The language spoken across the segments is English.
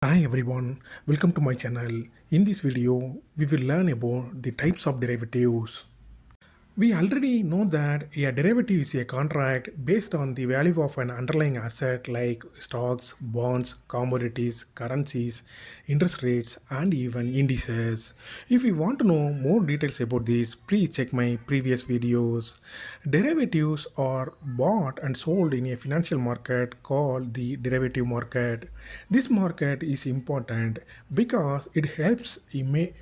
Hi everyone, welcome to my channel. In this video, we will learn about the types of derivatives. We already know that a derivative is a contract based on the value of an underlying asset like stocks, bonds, commodities, currencies, interest rates, and even indices. If you want to know more details about this, please check my previous videos. Derivatives are bought and sold in a financial market called the derivative market. This market is important because it helps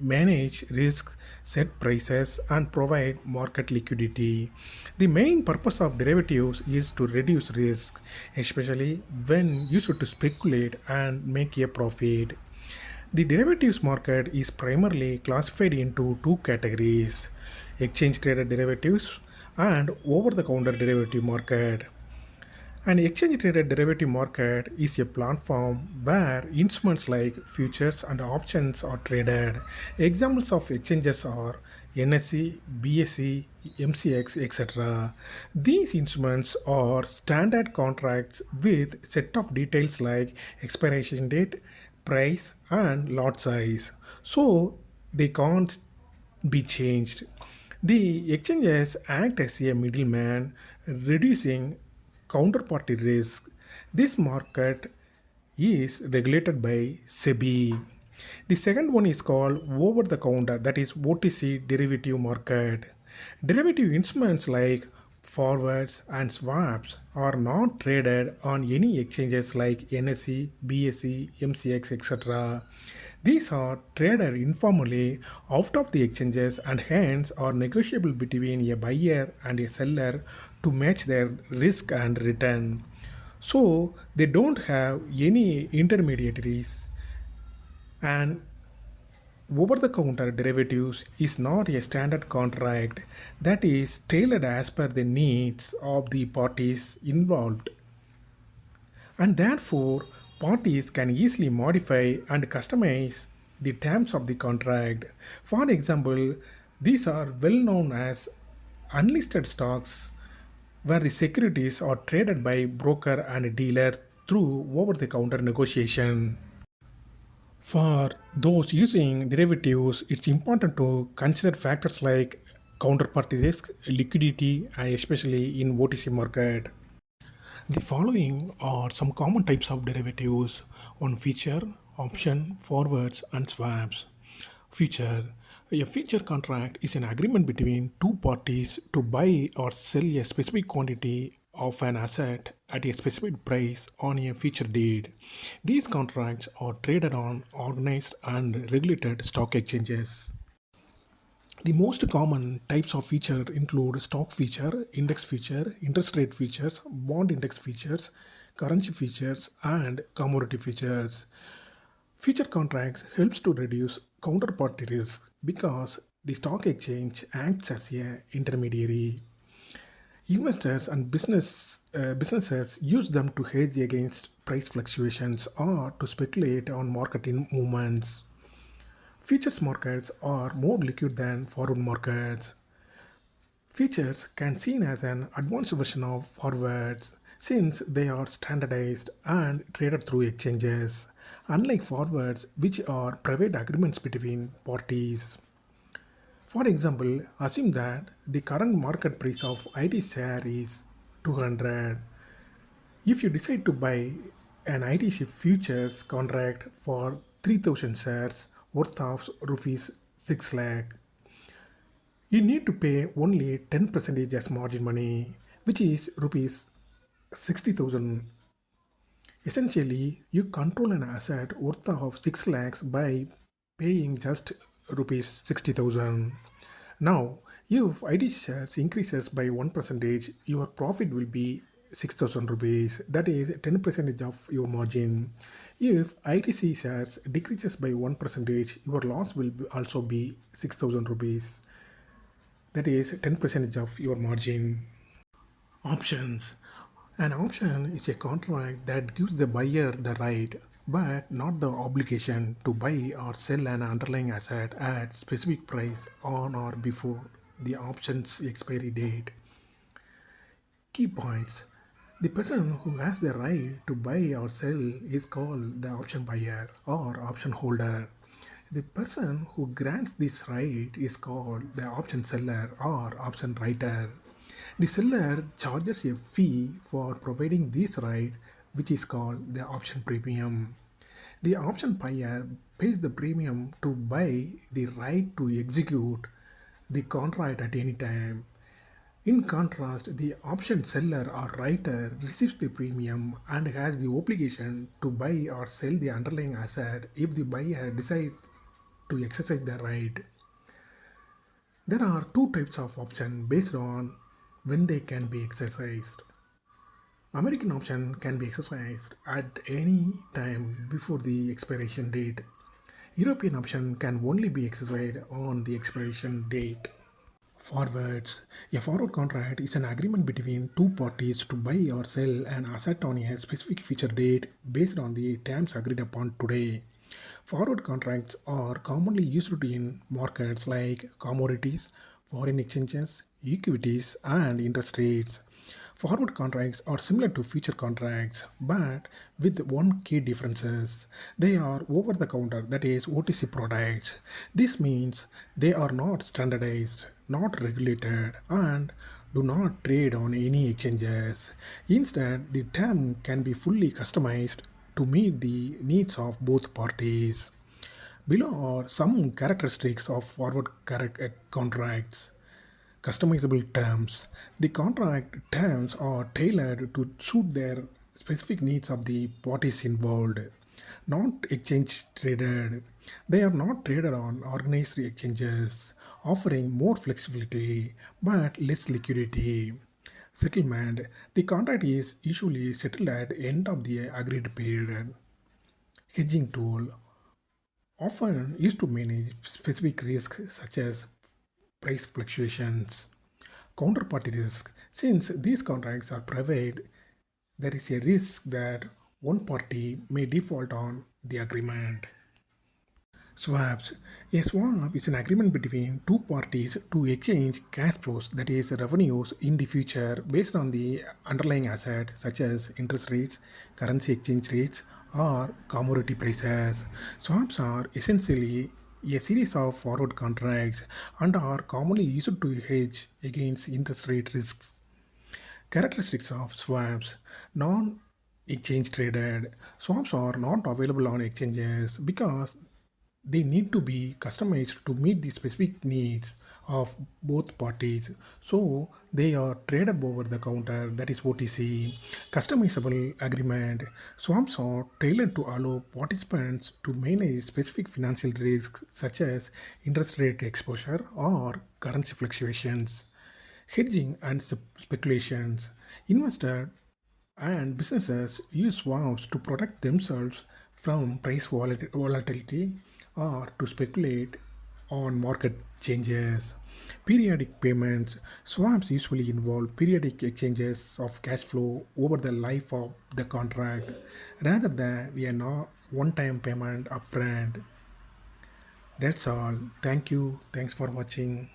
manage risk, set prices, and provide market liquidity. The main purpose of derivatives is to reduce risk, especially when used to speculate and make a profit. The derivatives market is primarily classified into two categories: exchange traded derivatives and over the counter derivative market. An exchange traded derivative market is a platform where instruments like futures and options are traded. Examples of exchanges are NSE, BSE, MCX, etc. These instruments are standard contracts with set of details like expiration date, price, and lot size. So they can't be changed. The exchanges act as a middleman, reducing counterparty risk. This market is regulated by SEBI. The second one is called over the counter, that is OTC derivative market. Derivative instruments like forwards and swaps are not traded on any exchanges like NSE, BSE, MCX, etc. These are traded informally out of the exchanges and hence are negotiable between a buyer and a seller to match their risk and return. So they don't have any intermediaries, and over the counter derivatives is not a standard contract that is tailored as per the needs of the parties involved, and therefore parties can easily modify and customize the terms of the contract. For example, these are well known as unlisted stocks, where the securities are traded by broker and dealer through over the counter negotiation. For those using derivatives, it's important to consider factors like counterparty risk, liquidity, and especially in OTC market. The following are some common types of derivatives on feature, option, forwards, and swaps. Feature. A feature contract is an agreement between two parties to buy or sell a specific quantity of an asset at a specific price on a future date. These contracts are traded on organized and regulated stock exchanges. The most common types of feature include stock feature, index feature, interest rate features, bond index features, currency features, and commodity features. Future contracts helps to reduce counterparty risk because the stock exchange acts as a intermediary. Investors and businesses use them to hedge against price fluctuations or to speculate on market movements. Futures markets are more liquid than forward markets. Futures can seen as an advanced version of forwards since they are standardized and traded through exchanges, unlike forwards, which are private agreements between parties. For example, assume that the current market price of IT share is 200. If you decide to buy an ITC futures contract for 3000 shares worth of rupees 6 lakh, you need to pay only 10% as margin money, which is rupees 60,000. Essentially, you control an asset worth of 6 lakhs by paying just rupees 60,000. Now, if ID shares increases by 1%, your profit will be 6,000 rupees. That is 10% of your margin. If ITC shares decreases by 1%, your loss will also be 6,000 rupees. That is 10% of your margin. Options. An option is a contract that gives the buyer the right but not the obligation to buy or sell an underlying asset at specific price on or before the option's expiry date. Key points. The person who has the right to buy or sell is called the option buyer or option holder. The person who grants this right is called the option seller or option writer. The seller charges a fee for providing this right, which is called the option premium. The option buyer pays the premium to buy the right to execute the contract at any time. In contrast, the option seller or writer receives the premium and has the obligation to buy or sell the underlying asset if the buyer decides to exercise the right. There are two types of option based on when they can be exercised. American option can be exercised at any time before the expiration date. European option can only be exercised on the expiration date. Forwards. A forward contract is an agreement between two parties to buy or sell an asset on a specific future date based on the terms agreed upon today. Forward contracts are commonly used in markets like commodities, foreign exchanges, equities, and interest rates. Forward contracts are similar to future contracts, but with one key differences. They are over the counter, that is OTC products. This means they are not standardized, not regulated, and do not trade on any exchanges. Instead, the term can be fully customized to meet the needs of both parties. Below are some characteristics of contracts. Customizable terms. The contract terms are tailored to suit their specific needs of the parties involved. Not exchange traded. They are not traded on organized exchanges, offering more flexibility but less liquidity. Settlement. The contract is usually settled at the end of the agreed period. Hedging tool often used to manage specific risks such as price fluctuations. Counterparty risk. Since these contracts are private, there is a risk that one party may default on the agreement. Swaps. A swap is an agreement between two parties to exchange cash flows, that is, revenues, in the future based on the underlying asset, such as interest rates, currency exchange rates, or commodity prices. Swaps are essentially a series of forward contracts and are commonly used to hedge against interest rate risks. Characteristics of swaps. Non exchange traded. Swaps are not available on exchanges because they need to be customized to meet the specific needs of both parties. So they are traded over the counter, that is OTC. Customizable agreement. Swaps are tailored to allow participants to manage specific financial risks such as interest rate exposure or currency fluctuations. Hedging and speculations. Investors and businesses use swaps to protect themselves from price volatility or to speculate on market changes. Periodic payments. Swaps usually involve periodic exchanges of cash flow over the life of the contract rather than a one-time payment upfront. That's all. Thank you. Thanks for watching.